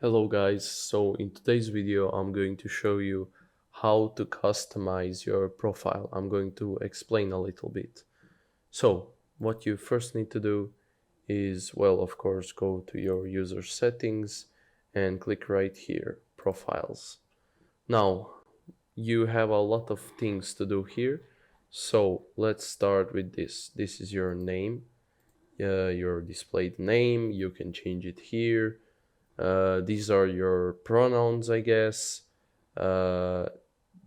Hello guys, so in today's video I'm going to show you how to customize your profile. I'm going to explain a little bit. So what you first need to do is, well, of course, go to your user settings and click right here, profiles. Now you have a lot of things to do here, so let's start with this. This is your name, your displayed name. You can change it here. These are your pronouns, I guess. Uh,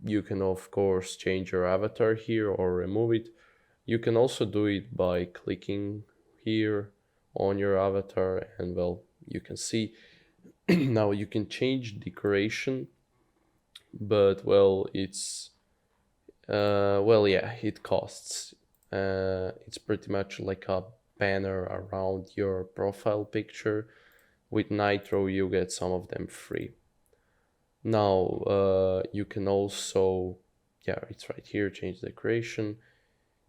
you can, of course, change your avatar here or remove it. You can also do it by clicking here on your avatar, and well, you can see now you can change decoration, but well, yeah, it costs. It's pretty much like a banner around your profile picture. With Nitro, you get some of them free. Now, you can also, yeah, it's right here, change decoration.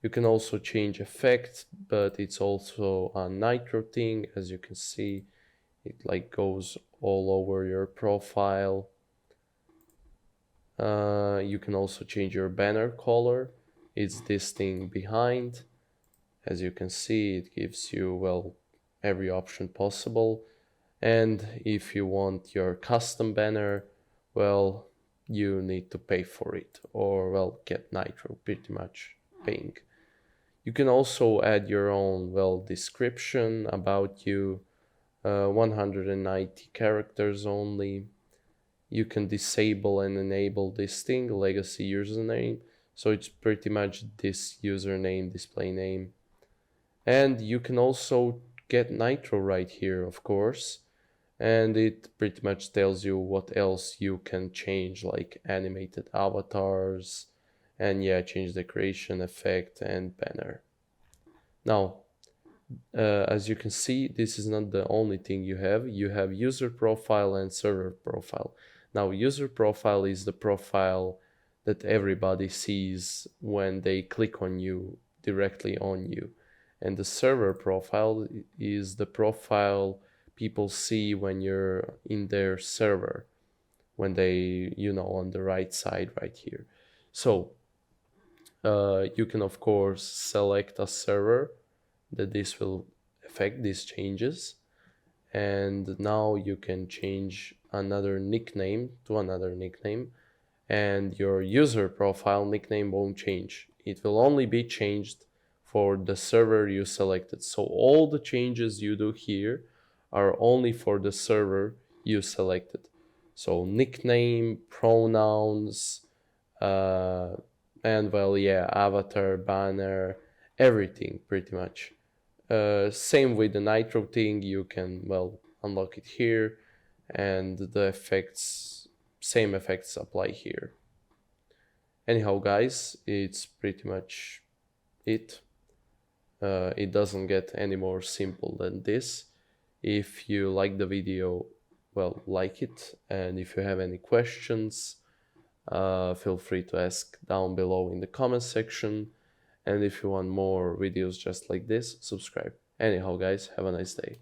You can also change effect, but it's also a Nitro thing. As you can see, it like goes all over your profile. You can also change your banner color. It's this thing behind. As you can see, it gives you, well, every option possible. And if you want your custom banner, well, you need to pay for it, or well, get Nitro pretty much paying. You can also add your own, well, description about you, 190 characters only. You can disable and enable this thing, legacy username. So it's pretty much this username, display name. And you can also get Nitro right here, of course. And it pretty much tells you what else you can change, like animated avatars, and yeah, change the creation effect and banner. Now, as you can see, this is not the only thing you have. You have user profile and server profile. Now, user profile is the profile that everybody sees when they click on you, directly on you. And the server profile is the profile people see when you're in their server, when they, on the right side right here. So you can, of course, select a server that this will affect these changes. And now you can change another nickname to another nickname, and your user profile nickname won't change. It will only be changed for the server you selected. So all the changes you do here are only for the server you selected. So nickname, pronouns, and well, yeah, avatar, banner, everything pretty much. Same with the Nitro thing, you can, well, unlock it here, and the effects, same effects apply here. Anyhow, guys, it's pretty much it. It doesn't get any more simple than this. If you like the video, well, like it, and if you have any questions, feel free to ask down below in the comment section. And if you want more videos just like this, subscribe. Anyhow, guys, have a nice day.